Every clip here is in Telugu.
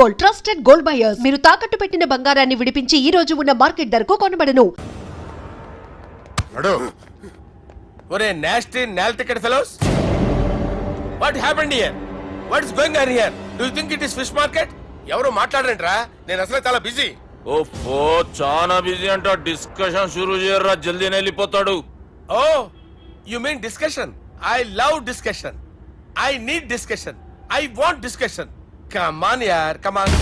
Gold, trusted gold buyers. మీరు తాకట్టు పెట్టిన బంగారాన్ని విడిపించి ఈ రోజు ఉన్న మార్కెట్ ధరకు కొనబడను. ఒరే nasty nail ticket fellows, what happened here? What is going on here? Do you think it is fish market? ఎవరు మాట్లాడరంట్రా, నేను అసలే చాలా బిజీ. ఓఫో చాలా బిజీ అంట. డిస్కషన్ షురూ చేయరా, జల్దీ వెళ్ళిపోతాడు. Oh you mean discussion? I love discussion. I need discussion. I want discussion. Come on యార్, కమ్ ఆన్.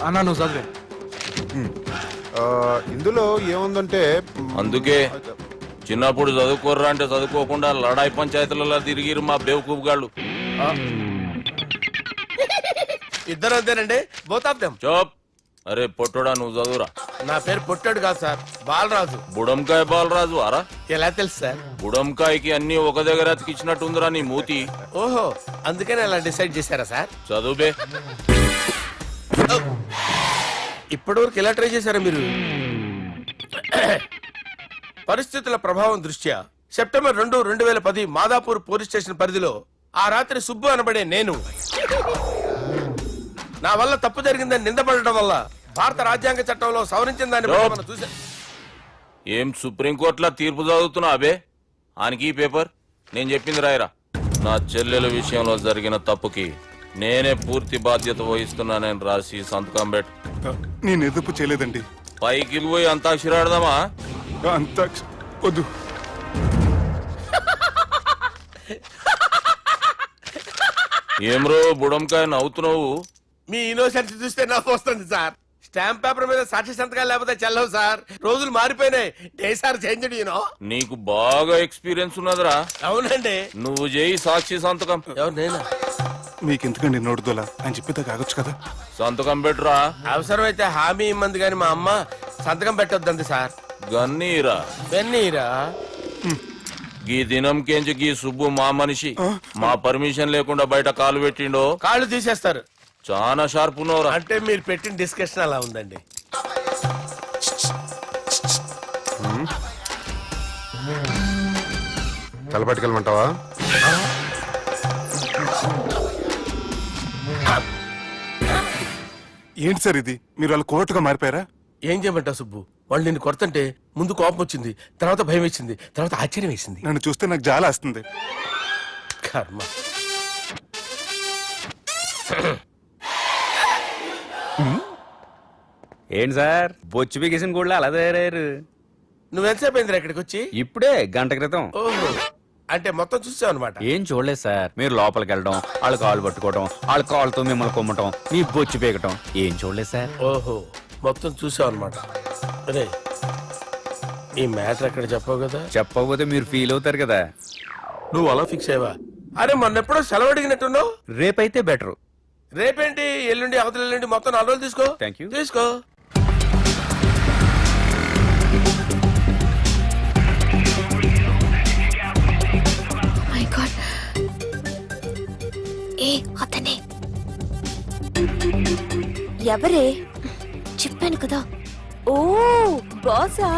అన్నా నువ్వు చదివే. ఇందులో ఏముందంటే అందుకే చిన్నప్పుడు చదువుకోర్రా అంటే చదువుకోకుండా లడాయి పంచాయతీలలో తిరిగిరు మా బేవకూఫ్ గాళ్ళు. ఇద్దరు అంతేనండి, బోత్ ఆఫ్ దెమ్. చోప్. అరే పొట్టోడా నువ్వు చదువురా. నా పేరు పొట్టాడు కాదు సార్, బాలరాజు. బుడంకాయ బాలరాజు అరా? ఎలా తెలుసు సార్? బుడంకాయకి అన్ని ఒక దగ్గర అతికిచ్చినట్టుందిరా నీ మూతి. ఓహో, అందుకని అలా డిసైడ్ చేశారా సార్? చదువుబే. ఇప్పటి వరకు ఎలా ట్రై చేశారా మీరు? పరిస్థితుల ప్రభావం దృష్ట్యా సెప్టెంబర్ 2, 2010 మాదాపూర్ పోలీస్ స్టేషన్ పరిధిలో ఆ రాత్రి సుబ్బు అనబడే నేను నా వల్ల తప్పు జరిగిందని నిందపడటం వల్ల భారత రాజ్యాంగ చట్టంలో సవరించిన దాన్ని మనం చూసా. ఏం సుప్రీంకోర్టులో తీర్పు చదువుతున్నా అబే? ఆనికి ఈ పేపర్ నేను చెప్పింది రాయరా. నా చెల్లెల విషయంలో జరిగిన తప్పుకి నేనే పూర్తి బాధ్యత వహిస్తున్నానని రాసి సంతకం పెట్టు. నేను ఎదుపు చేయలేదండి. పైకి పోయి అంతాక్షరి ఆడదామా? అంత వద్దు. ఏమ్రో బుడంకాయ నవ్వుతున్నావు? మీ ఇన్నోసెన్స్ చూస్తే నాకు వస్తుంది సార్. స్టాంప్ పేపర్ మీద సాక్షి సంతకాలు లేకపోతే చెల్లవు సార్. రోజులు మారిపోయినాయి. Day sir changed you know. నీకు బాగా ఎక్స్పీరియన్స్ ఉన్నదిరా. అవునండి. నువ్వు చేయి సాక్షి సంతకం. ఎవరు నేనా? మీకెందుకండి నోడుదోలా అని చెప్పితే కాగొచ్చు కదా. సంతకం పెట్టురా. అవసరమైతే హామీ ఇమ్మంది కానీ మా అమ్మ సంతకం పెట్టొద్దండి సార్. గన్నీరా వెన్నీరా. గీ దినం కేంచి గీ సుబ్బు మా మనిషి. మా పర్మిషన్ లేకుండా బయట కాలు పెట్టిండో కాళ్ళు తీసేస్తారు. చాలా షార్ప్ ఉన్నవరా. అంటే మీరు పెట్టిన డిస్కషన్ అలా ఉందండి. తలపట్టుకెళ్ళమంటావా? ఏంటి సార్ ఇది? మీరు వాళ్ళు కోర్టుగా మారిపోయారా? ఏం చేయమంటావు సుబ్బు? వాళ్ళు నిన్ను కొడుతుంటే ముందు కోపం వచ్చింది, తర్వాత భయం వేసింది, తర్వాత ఆశ్చర్యం వేసింది. నన్ను చూస్తే నాకు జాల వస్తుంది. కర్మ. ఏంటి సార్ బొచ్చు బిగేసిన కూడా అలా తయారయ్యారు? నువ్వెంతసేపు అయిందిరా ఇక్కడికి వచ్చి? ఇప్పుడే గంట క్రితం. ఓహో, అంటే మొత్తం చూసావు అనమాట. ఏం చూడలేదు సార్. మీరు లోపలికి వెళ్ళడం, వాళ్ళ కాళ్ళు పట్టుకోవడం, వాళ్ళ కాళ్ళతో మిమ్మల్ని కొమ్మటం, మీ బొచ్చు పీకటం ఏం చూడలేదు సార్. ఓహో, మొత్తం చూసావు అనమాట. అరే ఈ మ్యాటర్ అక్కడ చెప్పావు కదా. చెప్పకపోతే మీరు ఫీల్ అవుతారు కదా. నువ్వు అలా ఫిక్స్ అయ్యవా? అరే మొన్నెప్పుడో సెలవు అడిగినట్టున్నావు. రేపైతే బెటర్. రేపేంటి, ఎల్లుండి, అవతల ఎల్లుండి, మొత్తం 4 రోజులు తీసుకో. Thank you. తీసుకో. మై గాడ్, ఏ అతనే ఎవరే? చెప్పాను కదా. ఓ బాసా.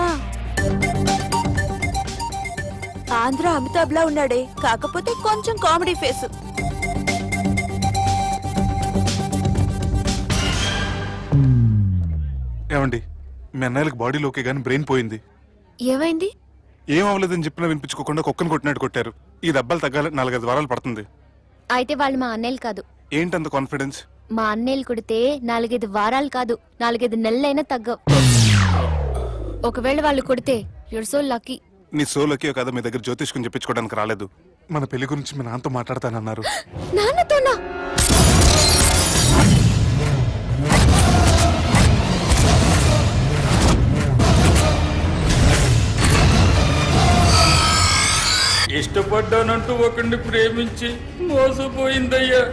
ఆంధ్ర అమితాబ్ లా ఉన్నాడే, కాకపోతే కొంచెం కామెడీ ఫేస్. ఏమండి, మీ అన్నయ్యలకు బాడీలోకే గానీ బ్రెయిన్ పోయింది. ఏమైంది? ఏం అవ్వలేదని చెప్పినా వినిపించుకోకుండా కుక్కను కొట్టినట్టు కొట్టారు. ఈ దెబ్బలు తగ్గాలి 4-5 వారాలు పడుతుంది. అయితే వాళ్ళు మా అన్నయ్యలు కాదు. ఏంటంత కాన్ఫిడెన్స్? మా అన్నయ్యలు కొడితే 4-5 వారాలు కాదు, 4-5 నెలలైనా తగ్గవు. ఒకవేళ వాళ్ళు కొడితే యూర్ సో లక్కీ. నీ సోలోకి ఒక మీ దగ్గర జ్యోతిష్కుని చెప్పించుకోవడానికి రాలేదు. మన పెళ్లి గురించి మీ నాన్నతో మాట్లాడతానన్నారు. నాన్నతోనా? ఇష్టపడ్డానంటూ ఒకరిని ప్రేమించి మోసపోయిందయ్యా.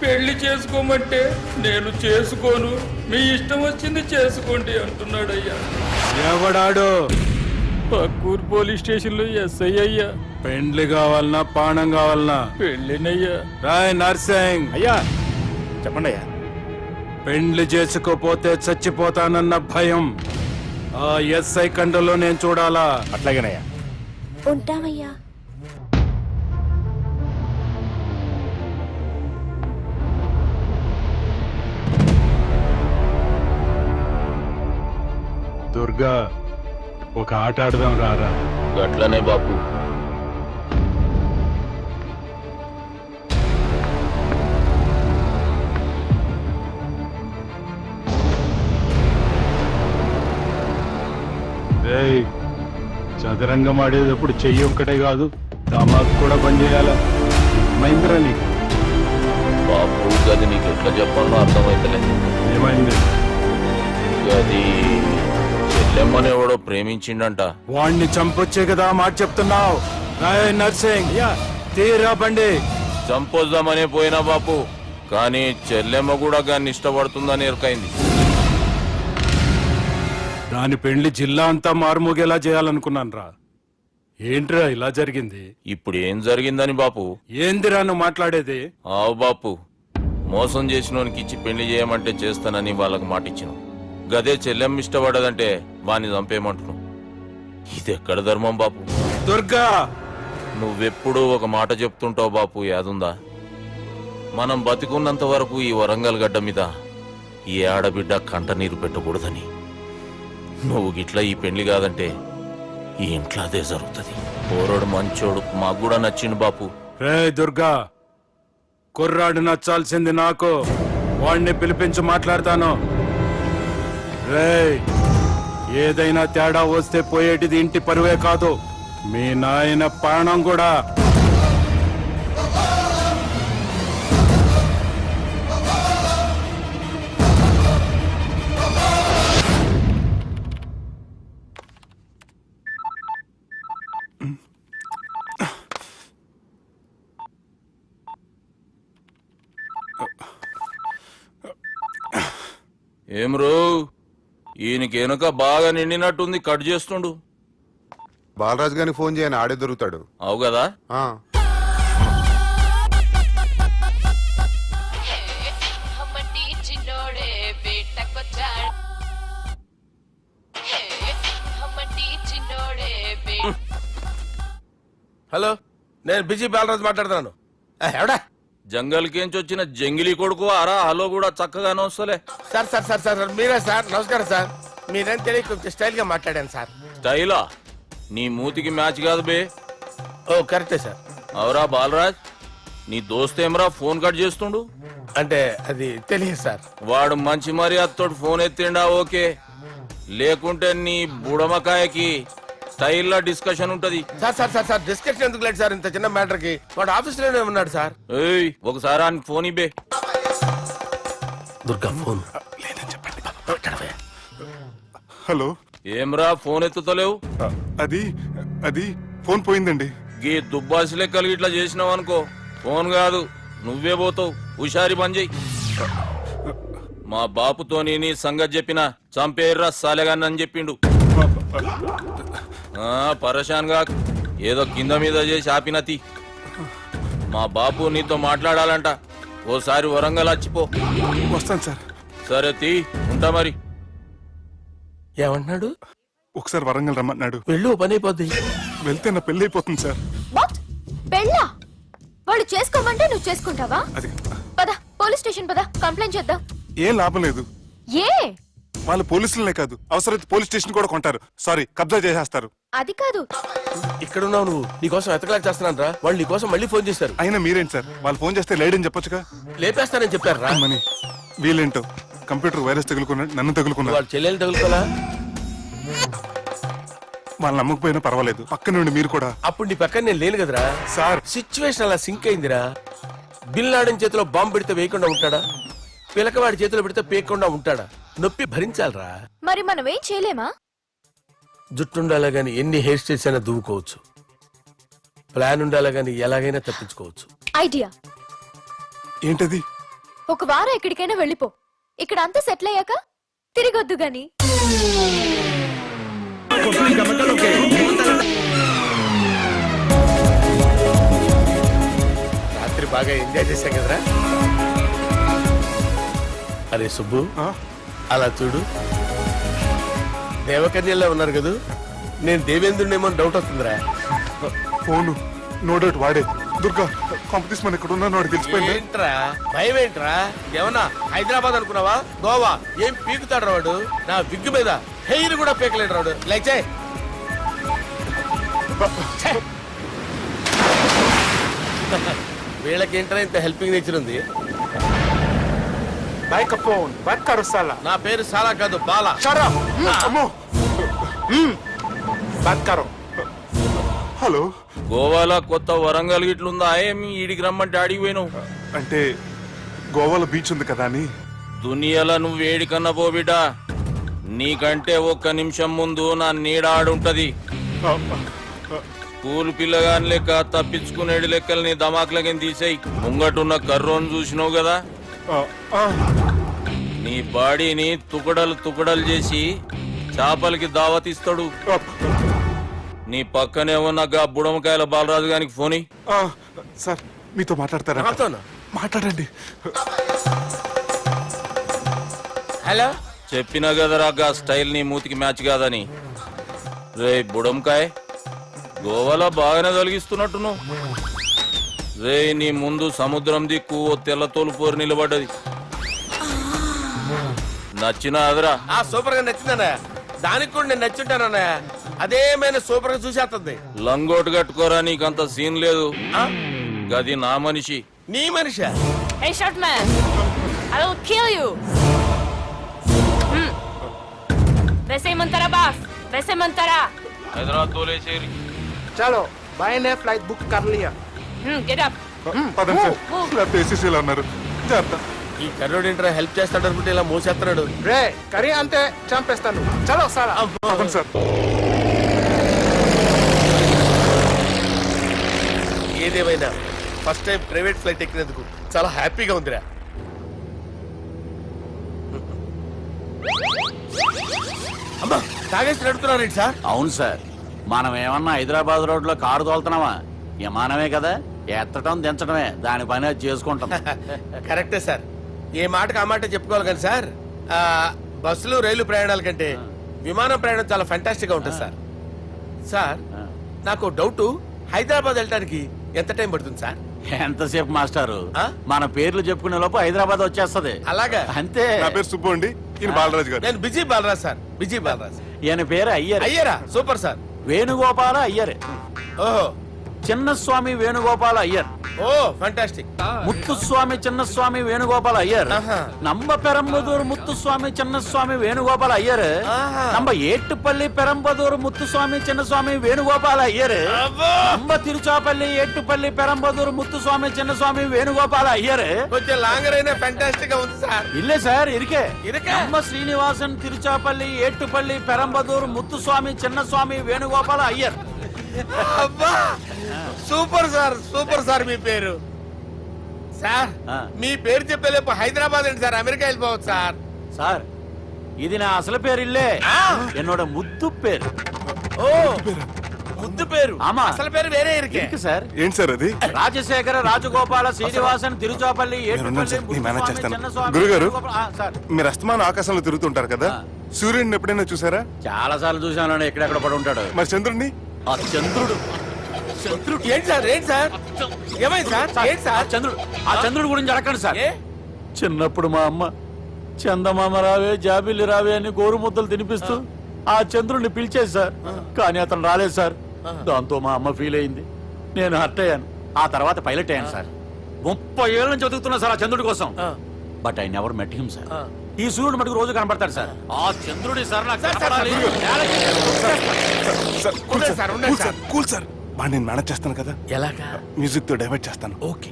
పెళ్లి చేసుకోమంటే నేను చేసుకోను, మీ ఇష్టం వచ్చింది చేసుకోండి అంటున్నాడయ్యా. ఎవడాడు? పక్కూరు పోలీస్ స్టేషన్ లో ఎస్ఐ అయ్యా. పెండ్లి కావాలనా పానం కావాలనా? పెళ్ళినయ్యా. రాయ్ నర్సింగ్ అయ్యా చెప్పండి అయ్యా. పెండ్లి చేసుకోపోతే చచ్చిపోతానన్న భయం ఆ ఎస్ఐ కండలో నేను చూడాలా. అట్లాగేనయ్యా. ఉంటామయ్యా. దుర్గా ఒక ఆట ఆడదాం రారా. గట్లనే బాపు. రేయ్, చదరంగం ఆడేటప్పుడు చెయ్యి ఒక్కటే కాదు దమాక్ కూడా పనిచేయాల. మహేంద్ర నీకు బాపు గది నీకు ఎట్లా చెప్పాలో అర్థమైతలేదు. ఏమైంది? గది చెల్లెమ్మని ఎవడో ప్రేమించిండంట. వాణ్ణి చంపొచ్చే కదా మాట చెప్తున్నావు. రాయ్ నర్సింగ్ తీరా బండి. చంపొద్దామనే పోయినా బాపు, కానీ చెల్లెమ్మ కూడా గాన్ని ఇష్టపడుతుందని ఎరకైంది. దాని పెళ్లి జిల్లా అంతా మారుమోగేలా చేయాలనుకున్నాను రా. ఏంట్రా ఇలా జరిగింది? ఇప్పుడు ఏం జరిగిందని బాపు? ఏందిరా నువ్వు మాట్లాడేది? ఆవు బాపు, మోసం చేసినోనికి ఇచ్చి పెళ్లి చేయమంటే చేస్తానని వాళ్ళకి మాటిచ్చిన. గదే చెల్లెమ్మ ఇష్టపడదంటే వాణ్ణి చంపేయమంటున్నావు. ఇది ఎక్కడ ధర్మం బాపు? దుర్గా, నువ్వెప్పుడూ ఒక మాట చెప్తుంటావు బాపు, యాదుందా? మనం బతికున్నంత వరకు ఈ వరంగల్ గడ్డ మీద ఈ ఆడబిడ్డ కంట నీరు పెట్టకూడదని. నువ్వు గిట్లా ఈ పెళ్లి కాదంటే ఈ ఇంట్లో అదే జరుగుతుంది. పోరోడు మంచోడు, మాకు కూడా నచ్చిండు బాపు. రే దుర్గా, కుర్రాడు నచ్చాల్సింది నాకు. వాణ్ణి పిలిపించి మాట్లాడతాను. రే, ఏదైనా తేడా వస్తే పోయేటిది ఇంటి పరువే కాదు, మీ నాయన ప్రాణం కూడా. ఏం రో, ఈయనకి వెనుక బాగా నిండినట్టుంది, కట్ చేస్తుండు. బాలరాజు గారికి ఫోన్ చేయని ఆడే దొరుకుతాడు. అవు కదా. ఆ, హలో, నేను బిజీ బాలరాజు మాట్లాడుతున్నాను. ఎవడా? జంగల్కేంచి వచ్చిన జంగిలీ కొడుకు అరా. హలో కూడా చక్కగానే వస్తలే. సార్ సార్ సార్ సార్ మీరే సార్? నమస్కారం సార్. మీరేం తెలియ కొంచెం స్టైల్ గా మాట్లాడాను సార్. స్టైలా? నీ మూతికి మ్యాచ్ కాదు బే. ఓ కరెక్టే సార్. అవరా బాలరాజ్, నీ దోస్త్ ఏమరా ఫోన్ కట్ చేస్తుండు? అంటే అది తెలియదు సార్. వాడు మంచి మర్యాదతో ఫోన్ ఎత్తిండా ఓకే, లేకుంటే నీ బుడమకాయకి స్టైల్లో డిస్కషన్ ఉంటది. Sir sir sir sir discussion ఎందుకు లేదు సార్? ఇంత చిన్న మ్యాటర్ కి వాడు ఆఫీస్ లోనే ఉన్నాడు సార్. ఏయ్, ఒకసారి ఆయన ఫోన్ ఇబ్బే. దుర్గా ఫోన్. హలో. ఏమ్రా ఫోన్ ఎత్తుతలేవు? అది అది ఫోన్ పోయిందండి. గీ దుబ్బాసి లెక్కలు ఇట్లా చేసినావు అనుకో, ఫోన్ కాదు నువ్వే పోతావు. హుషారి పని చెయ్యి. మా బాపుతో నీ సంగతి చెప్పిన చంపేర్రా సాలెగాన్ని అని చెప్పిండు. పరేషాన్ గా ఏదో కింద మీద చేసి ఆపినతి. మా బాపు నీతో మాట్లాడాలంట. ఓసారి వరంగల్ వచ్చిపో. వస్తాను సార్. సరే తీ, ఉంటా మరి. ఏమంటున్నాడు? ఒకసారి వరంగల్ రమ్మన్నాడు. వెళ్ళు, పని అయిపోద్ది. వెళ్తే నా పెళ్లి అయిపోతుంది సార్. వాట్? పెళ్ళా? వాళ్ళు చేసుకోమంటే నువ్వు చేసుకుంటావా? అది పద, పోలీస్ స్టేషన్ పద, కంప్లైంట్ చేద్దాం. ఏం లాభం లేదు. ఏ? వాళ్ళు పోలీసులనే కాదు, అవసరమైతే పోలీస్ స్టేషన్ కూడా కొంటారు. సారీ, కబ్జా చేసేస్తారు. అది కాదు. ఇక్కడ ఉన్నావు నువ్వు, నీకోసం ఎతకలేక చేస్తున్నాను రా. వాళ్ళు నీకోసం మళ్ళీ ఫోన్ చేశారు. అయినా మీరేంటి సార్, వాళ్ళు ఫోన్ చేస్తే లేడని చెప్పొచ్చుగా. లేపేస్తానని చెప్పారు రా. మని వీళ్ళేంటో కంప్యూటర్ వైరస్ తగులుకున్నాడు, నన్ను తగులుకున్నాడు. వాళ్ళ చెల్లెలు తగులుకోలా? వాళ్ళు నమ్మకపోయినా పర్వాలేదు, పక్క నుండి మీరు కూడా. అప్పుడు నీ పక్కన నేను లేను కదరా సార్. సిచ్యువేషన్ అలా సింక్ అయిందిరా. బిల్ లాడన్ చేతిలో బాంబు పెడితే వేయకుండా ఉంటాడా? పిలకవాడి చేతిలో పెడితే పేయకుండా ఉంటాడా? నొప్పి భరించాలరా. మరి మనం ఏం చేయలేమా? జుట్టుండాలా గాని ఎన్ని హెయిర్ స్టైల్స్ అయినా దువ్వుకోవచ్చు. ప్లాన్ ఉండాలా గాని ఎలాగైనా తప్పించుకోవచ్చు. ఐడియా ఏంటది? ఒక వారం ఎక్కడికైనా వెళ్ళిపో. ఇక్కడ అంతా సెటిల్ అయ్యాక తిరిగొద్దు గాని. రాత్రి బాగా ఎంజాయ్ చేశాం కదరా. అరే సుబ్బు, ఆ? అలా చూడు, దేవకన్యల్లో ఉన్నారు కదూ. నేను దేవేంద్రుడేమో డౌట్ వస్తుందిరా. ఫోను నో డౌట్ వాడే. దుర్గా కాంపిటీషన్ మన ఇక్కడ ఉన్నాను వాడు తెలిసిపోయింది. ఏంట్రా భయం ఏంట్రా? ఏమన్నా హైదరాబాద్ అనుకున్నావా? గోవా ఏం పీకుతాడు వాడు? నా విగ్గు మీద హెయిర్ కూడా పీకలేడు వాడు. లైక్ చేయి. వీళ్ళకేంట్రా ఇంత హెల్పింగ్ నేచర్ ఉంది? బైక్ ఫోన్ బైక్ కరుస్తాలా నా పేరు సాలా కాదు, బాలా. అమ్మో బాత్ కరో. హలో, గోవాలో కొత్త వరంగల్ గిట్లుందా ఏమి? ఈడికి రమ్మంటే అడిగి పోయినావు. అంటే గోవాలో బీచ్ ఉంది కదా అని. దునియాలో నువ్వు వేడికన్నా పో బిడ్డ. నీకంటే ఒక్క నిమిషం ముందు నా నీడ ఆడుంటది. స్కూల్ పిల్లగాని లెక్క తప్పించుకునేడు లెక్కలు నీ దమాకులకి తీసేయి. ముంగటున్న కర్రోని చూసినావు కదా, నీ బాడీని తుకడలు తుకడలు చేసి చేపలకి దావతిస్తాడు. నీ పక్కనే ఉన్న గా బుడమకాయల బాలరాజు గారికి ఫోని. సార్ మీతో మాట్లాడతారా? నాతోనా? మాట్లాడండి. హలో, చెప్పినా కదరా గా స్టైల్ నీ మూతికి మ్యాచ్ కాదని. రే బుడంకాయ్, గోవాలో బాగానే తొలగిస్తున్నట్టు నువ్వు. రే నీ ముందు సముద్రం దిక్కు ఓ తెల్ల తోలుపోరు నిలబడ్డది. నచ్చినా అదరా? సూపర్ గా నచ్చిందన్నా. దానికి కూడా నేను నచ్చుంటానన్నా. అదేమైనా సూపర్ గా చూసేస్తుంది. లంగోటు కట్టుకోరా, నీకంత సీన్ లేదు. గది నా మనిషి. నీ Manisha? Hey, short man! I will kill you! वैसे मंतरा बास, वैसे मंतरा. హైదరాబాద్ తోలేసేరి. चलो भाई ने फ्लाइट बुक कर लिया. Get up. పదండి సార్, లేకపోతే ఏసీసీలో ఉన్నారు. జాగ్రత్త. ఈ కర్రోడు ఏంట్రా హెల్ప్ చేస్తాడు అనుకుంటే ఇలా మోసేస్తున్నాడు. రే కరీ అంతే చంపేస్తాను. చలో సారా. పదండి సార్. ఏదేమైనా ఫస్ట్ టైం ప్రైవేట్ ఫ్లైట్ ఎక్కినందుకు చాలా హ్యాపీగా ఉందిరా. అమ్మా, తాగేసి నడుపుతున్నారేంటి సార్? అవును సార్, మనం ఏమన్నా హైదరాబాద్ రోడ్ లో కారు తోలుతున్నామా? విమానమే కదా, ఎత్తడం దించడమే దాని పని అది చేసుకుంటాం. కరెక్టే సార్. ఏ మాటకు ఆ మాట చెప్పుకోవాలి కానీ సార్, బస్సులు రైలు ప్రయాణాల కంటే విమానం ప్రయాణం చాలా ఫెంటాస్టిక్ గా ఉంటుంది సార్. సార్ నాకు డౌట్, హైదరాబాద్ వెళ్ళడానికి ఎంత టైం పడుతుంది సార్? ఎంతసేపు మాస్టారు, మన పేర్లు చెప్పుకునే లోపు హైదరాబాద్ వచ్చేస్తది. అలాగా? అంతే. నా పేరు సుబ్బు అండి, ఈయన బాలరాజు గారు. నేను busy Balaraj sir. Busy Balaraj. ఈయన పేరు అయ్యర్. అయ్యరా? Super sir. వేణుగోపాల అయ్యర్. ఓహో, చిన్నస్వామి వేణుగోపాల అయ్యర్. Oh fantastic. ముత్తుస్వామి చిన్నస్వామి వేణుగోపాల అయ్యర్. நம்ம பெரம்பதூர் முத்துசுவாமி சின்னசுவாமி வேணுகோபால ஐயர். நம்ம ஏட்டுப்பள்ளி பெரம்பதூர் முத்துசுவாமி சின்னசுவாமி வேணுகோபால ஐயர். நம்ம తిరుచాపల్లి ఏట్టుపల్లి పెరంబదూర్ ముత్తుస్వామి చిన్నస్వామి వేణుగోపాల అయ్యర్. కొంచెం లాంగర్ అయినా ఫంటాస్టిక్ గా ఉంది సార్. ఇల్లే సార్ ఇరికే. ఇరికే? நம்ம శ్రీనివాసన్ తిరుచాపల్లి ఏట్టుపల్లి పెరంబదూర్ ముత్తుస్వామి చిన్నస్వామి వేణుగోపాల అయ్యర్. అబ్బా, సూపర్ సార్, సూపర్ సార్. మీ పేరు సార్, మీ పేరు చెప్పేలేపు హైదరాబాద్ ఏంటి సార్, అమెరికా వెళ్ళిపోవచ్చు సార్. సార్ ఇది నా అసలు పేరు ఇల్లే, என்னோட ముద్దు పేరు. ఓ ముద్దు పేరు? ఆమా. అసలు పేరు వేరే ఇరికే సార్. ఏంటి సార్ అది? రాజశేఖర రాజగోపాల శ్రీనివాసన్ తిరుచాపల్లి మీరున్నారు సార్, నేను మేనేజ్ చేస్తాను. చిన్నస్వామి గురుగారు, సార్ మీరు అస్తమానం ఆకాశంలో తిరుగుతుంటారు కదా, సూర్యుడిని ఎప్పుడైనా చూసారా? చాలా సార్లు చూసాను, ఎక్కడెక్కడ పడి ఉంటాడు. మరి చంద్రుడిని? ఆ చంద్రుడు. ఏంటి సార్? ఏంటి సార్? ఏమైంది సార్? ఏంటి సార్? ఆ చంద్రుడు గురించి అడగండి సార్. ఏ? చిన్నప్పుడు మా అమ్మ చందమామ రావే జాబిల్లి రావే అని గోరు ముద్దలు తినిపిస్తూ ఆ చంద్రుడిని పిలిచేది సార్. కానీ అతను రాలేదు సార్. దాంతో మా అమ్మ ఫీల్ అయింది, నేను హర్ట్ అయ్యాను. ఆ తర్వాత పైలట్ అయ్యాను సార్. 30 ఏళ్ళ నుంచి చదువుతున్నా సార్ ఆ చంద్రుడి కోసం. But I never met him sir. ఈ సూర్యుడు మటుకు రోజు కనబడతాడు సార్. ఆ చంద్రుడి సార్ నాకు కనపడాలి. కూల్ సార్, బాగా నేను మేనేజ్ చేస్తాను కదా. ఎలాగా? మ్యూజిక్ తో డైవర్ట్ చేస్తాను. ఓకే.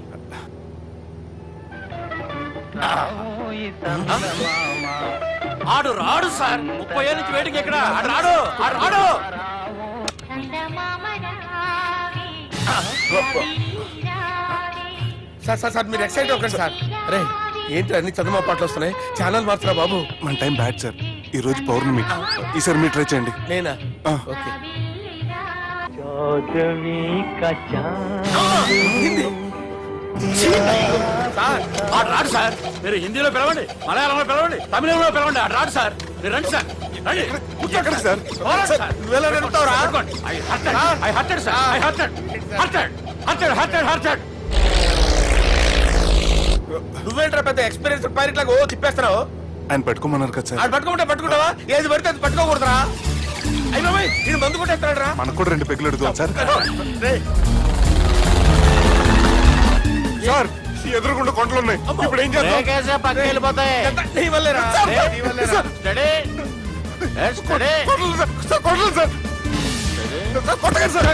ఆడు రాడు సార్. 30 ఏళ్ళ నుంచి వేటికి ఎక్కడ ఆడు రాడు. ఆడు రాడు. సార్ సార్ సార్, మీరు ఎక్సైట్ అవ్వకండి సార్. అరే ఏంటి అన్ని చదువు పాటలు వస్తున్నాయి, ఛానల్ మార్చరా బాబు. మన టైం బ్యాడ్ సార్, ఈ రోజు పౌర్ణమి. ఈసారి మీరు ట్రై చేయండి. నేనా? ఆ. ఓకే. సార్ ఆడు రాడు సార్. మీరు హిందీలో పిలవండి, మలయాళంలో పిలవండి, తమిళంలో పిలవండి. ఆడు రాడు సార్. మీరు రండి సార్, రండి. ఎక్కడికి సార్? పోరాడు సార్. నువ్వెలా నడుపుతావురా? పట్టుకోండి. I hurted, sir. I hurted. నువ్వేంట్రా పెద్ద ఎక్స్పీరియన్స్ పైరెట్ లాగా ఓ తిప్పేస్తున్నావు? ఆయన పెట్టుకోమన్నారు కదా సార్. ఆడు పట్టుకుంటావా? ఏది పడితే అది పట్టుకోకూడదురా. అయ్యో ఇది మందు కొట్టేస్తాడు రా. మనకు కూడా 2 పెగ్గులు అడుగుతాం సార్. సార్ ఎదురుగుండా కొండలు ఉన్నాయి, ఇప్పుడు ఏం చేద్దాం? లేకేసే పక్కకి వెళ్ళిపోతాయి. నీ వల్లేరా? నీ వల్లేరా? Steady. Let's steady. Kondalu sir, sir, Kondalu sir. Sir, కొట్టకండి సార్.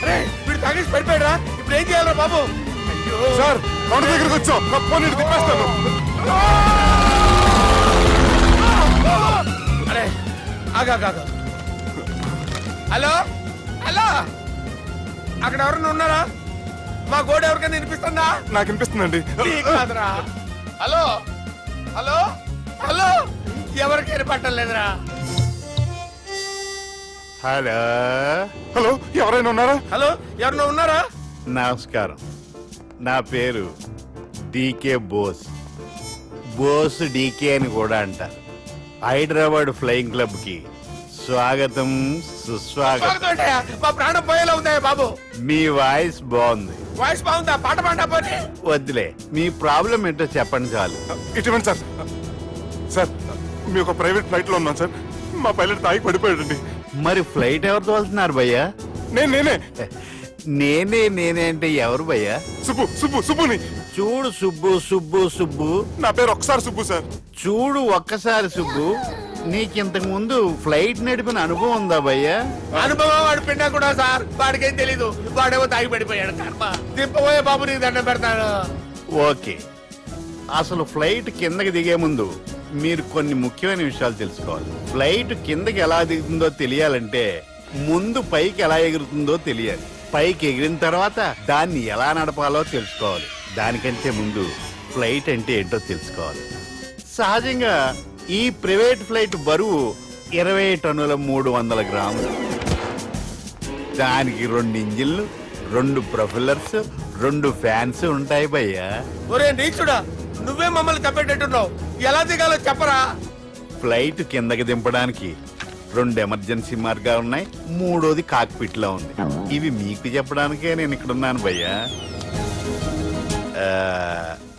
అరే వీడు తాగేసి పడిపోయాడురా. ఇప్పుడు ఏం చేయాలరా బాబు? అయ్యో సార్ కొండ దగ్గరికి వచ్చాం, పోనీ తిప్పేస్తాను. అరే ఆగా. హలో అక్కడ ఎవరన్నా ఉన్నారా? మా గోడ ఎవరికైనా వినిపిస్తుందా? నాకు వినిపిస్తుందండి. నీకు కాదురా. హలో ఎవరికి వినపట్టలేదురా. హలో హలో ఎవరైనా ఉన్నారా? హలో ఎవరన్నా ఉన్నారా? నమస్కారం. నా పేరు డీకే బోస్. బోస్ డీకే అని కూడా అంటారు. హైదరాబాద్ ఫ్లయింగ్ క్లబ్ కి స్వాగతం, సుస్వాగతం. స్వాగతం ఏంటయ్యా? మా ప్రాణం పోయేలా ఉందయ్యా బాబు. మీ వాయిస్ బాగుంది. వాయిస్ బాగుందా? పాట పాడా పోనీ. వద్దులే, మీ ప్రాబ్లం ఏంటో చెప్పండి చాలు. ఇటువంటి సార్, సార్ మీ ఒక ప్రైవేట్ ఫ్లైట్ లో ఉన్నాం సార్. మా పైలట్ తాగి పడిపోయాడండి. మరి ఫ్లైట్ ఎవరు తోలుతున్నారు భయ్యా? నేనే నేనే అంటే ఎవరు భయ్యా? సుబ్బుని. చూడు సుబ్బు. నా పేరు ఒకసారి సుబ్బు సార్. చూడు ఒక్కసారి సుబ్బు, నీకింతకు ముందు ఫ్లైట్ నడిపిన అనుభవం ఉందా భయ్యా? అనుభవం వాడు పిండా కూడా సార్. వాడికేం తెలీదు. వాడేమో తాగి పడిపోయాడు. కర్మ. దింపబోయే బాబు నీకు దండం పెడతాను. ఓకే, అసలు ఫ్లైట్ కిందకి దిగే ముందు మీరు కొన్ని ముఖ్యమైన విషయాలు తెలుసుకోవాలి. ఫ్లైట్ కిందకి ఎలా దిగుతుందో తెలియాలంటే ముందు పైకి ఎలా ఎగురుతుందో తెలియాలి. పైకి ఎగిరిన తర్వాత దాన్ని ఎలా నడపాలో తెలుసుకోవాలి. దానికంటే ముందు ఫ్లైట్ అంటే ఏంటో తెలుసుకోవాలి. సహజంగా ఈ ప్రైవేట్ ఫ్లైట్ బరువు 20 టన్నుల 300 గ్రాములు. దానికి 2 ఇంజిన్లు, 2 ప్రొపెల్లర్స్, 2 ఫ్యాన్స్ ఉంటాయి భయ్యా. ఒరే నీచుడా, నువ్వే మమ్మల్ని తప్పేటట్టున్నావు. ఎలా దిగాలో చెప్పరా? ఫ్లైట్ కిందకి దింపడానికి 2 ఎమర్జెన్సీ మార్గాలు ఉన్నాయి, 3వది కాక్పిట్ లో ఉంది. ఇవి మీకు చెప్పడానికే నేను ఇక్కడ ఉన్నాను భయ్యా.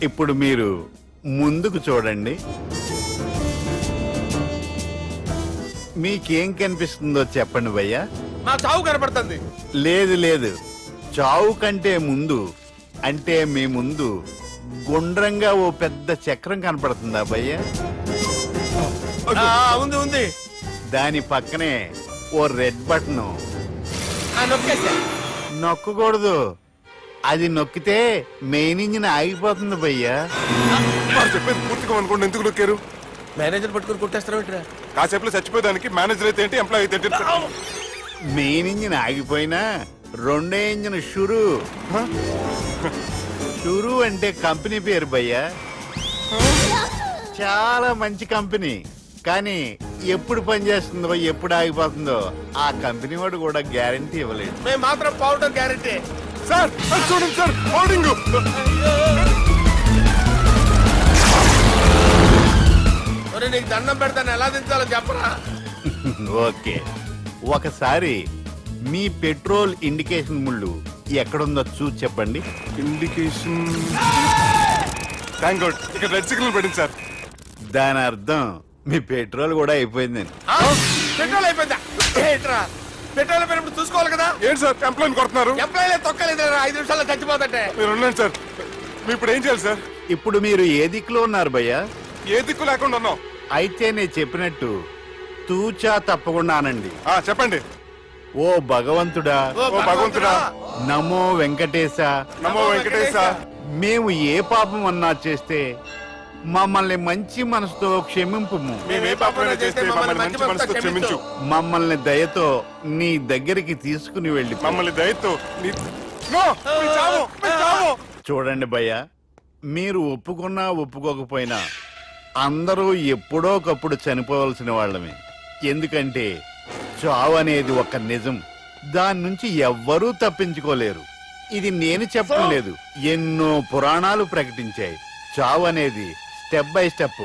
ఇప్పుడు మీరు ముందుకు చూడండి. మీకేం కనిపిస్తుందో చెప్పండి భయ్యా. మా చావు కనపడుతుంది. లేదు, చావు కంటే ముందు అంటే మీ ముందు గుండ్రంగా ఓ పెద్ద చక్రం కనపడుతుందా భయ్యా? ఉంది. దాని పక్కనే ఓ రెడ్ బటన్. నొక్కేసా. నొక్కకూడదు, అది నొక్కితే మెయిన్ ఇంజిన్ ఆగిపోతుంది భయ్యా. వాడు చెప్పేది పూర్తిగా అనుకోండి. ఎందుకు నొక్కారు? మేనేజర్ పట్టుకుని కొట్టేస్తారా? కాసేపులో చచ్చిపోయేదానికి మేనేజర్ అయితే ఏంటి, ఎంప్లాయ్ అయితే ఏంటి? మెయిన్ ఇంజిన్ ఆగిపోయినా 2వ ఇంజిన్ షురు అంటే కంపెనీ పేరు భయ్యా. చాలా మంచి కంపెనీ, కానీ ఎప్పుడు పనిచేస్తుందో ఎప్పుడు ఆగిపోతుందో ఆ కంపెనీ వాడు కూడా గ్యారంటీ ఇవ్వలేదు. మేము మాత్రం పోవడం గ్యారంటీ. సార్ అది చూడండి సార్, హోర్డింగ్. నీకు దండం పెడతాను, ఎలా దించాలో చెప్పరా? ఓకే, ఒకసారి మీ పెట్రోల్ ఇండికేషన్ ముళ్ళు ఎక్కడుందో చూసి చెప్పండి. ఇండికేషన్. థ్యాంక్ గాడ్, ఇక్కడ రెడ్ సిగ్నల్ పడింది సార్. దాని అర్థం మీ పెట్రోల్ కూడా అయిపోయిందని. పెట్రోల్ అయిపోయిందా? పెట్రోల్ అయిపోయినప్పుడు చూసుకోవాలి కదా. ఏంటి సార్ ఎంప్లాయ్ కొడుతున్నారు? ఎంప్లాయీ తొక్కలేదు. 5 నిమిషాల్లో చచ్చిపోతుంటే. మీరు ఉన్నాను సార్. మీరు ఇప్పుడు ఏం చేయాలి సార్? ఇప్పుడు మీరు ఏ దిక్కులో ఉన్నారు భయ్యా? ఏ దిక్కు లేకుండా ఉన్నాం. అయితే నేను చెప్పినట్టు తూచా తప్పకుండా అనండి. చెప్పండి. ఓ భగవంతుడా, ఓ భగవంతుడా, నమో వెంకటేశ, నమో వెంకటేశ. మేము ఏ పాపం అన్నా చేస్తే మమ్మల్ని మంచి మనసుతో క్షమింపు. మేమే పాపమైనా చేస్తే మమ్మల్ని మంచి మనసుతో క్షమించు. మమ్మల్ని దయతో నీ దగ్గరికి తీసుకుని వెళ్ళి. మమ్మల్ని దయతో చూడండి భయ్య, మీరు ఒప్పుకున్నా ఒప్పుకోకపోయినా అందరూ ఎప్పుడో ఒకప్పుడు చనిపోవలసిన వాళ్ళమే. ఎందుకంటే చావు అనేది ఒక నిజం, దాని నుంచి ఎవ్వరూ తప్పించుకోలేరు. ఇది నేను చెప్పడం లేదు, ఎన్నో పురాణాలు ప్రకటించాయి. చావు అనేది స్టెప్ బై స్టెప్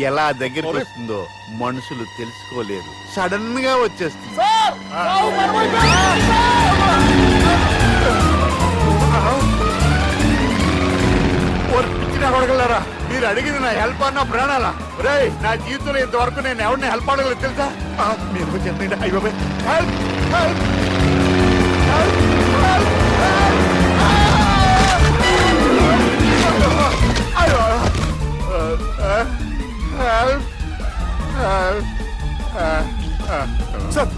ఎలా దగ్గరికి వస్తుందో మనుషులు తెలుసుకోలేరు, సడన్ గా వచ్చేస్తుంది. కొడగలరా, మీరు అడిగింది నా హెల్ప్ అన్న ప్రాణాలా? రే, నా జీవితంలో ఇంతవరకు నేను ఎవరిని హెల్ప్ అడగలేదు తెలుసా? మీరు చెప్పండి. అయ్యో హెల్ప్ హెల్ప్ సార్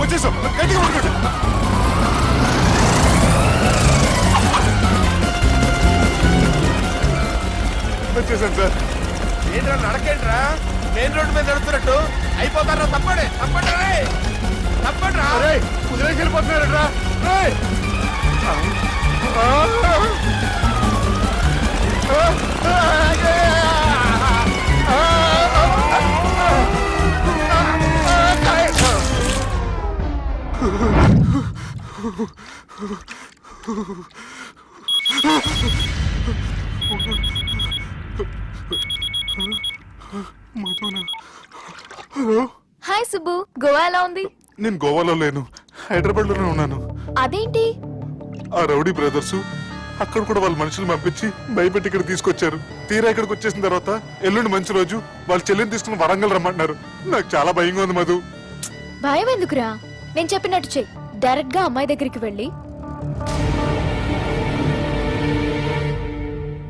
వచ్చేసాం, గట్టిగా పడుకోండి. వచ్చేసాను సార్. ఏంట్రా నడకేంట్రా, మెయిన్ రోడ్డు మీద నడుస్తున్నట్టు అయిపోతారా? తప్పండి తప్పండి రే, తప్పండి రా. కుదిరేసి వెళ్ళిపోతున్నారట్రా. హలో, హాయ్ సుబ్బు, గోవా ఎలా ఉంది? నేను గోవాలో లేను, హైదరాబాద్ లోనే ఉన్నాను. అదేంటి? ఆ రౌడీ బ్రదర్స్ అక్కడ కూడా వాళ్ళ మనుషులు పంపించి భయపెట్టి ఇక్కడ తీసుకొచ్చారు. తీరా ఇక్కడికి వచ్చేసిన తర్వాత ఎల్లుండి మంచి రోజు వాళ్ళ చెల్లిని తీసుకుని వరంగల్ రమ్మంటున్నారు. నాకు చాలా భయంగా ఉంది మధు. భయం ఎందుకురా, నేను చెప్పినట్టు చెయ్యి. డైరెక్ట్ గా అమ్మాయి దగ్గరికి వెళ్ళి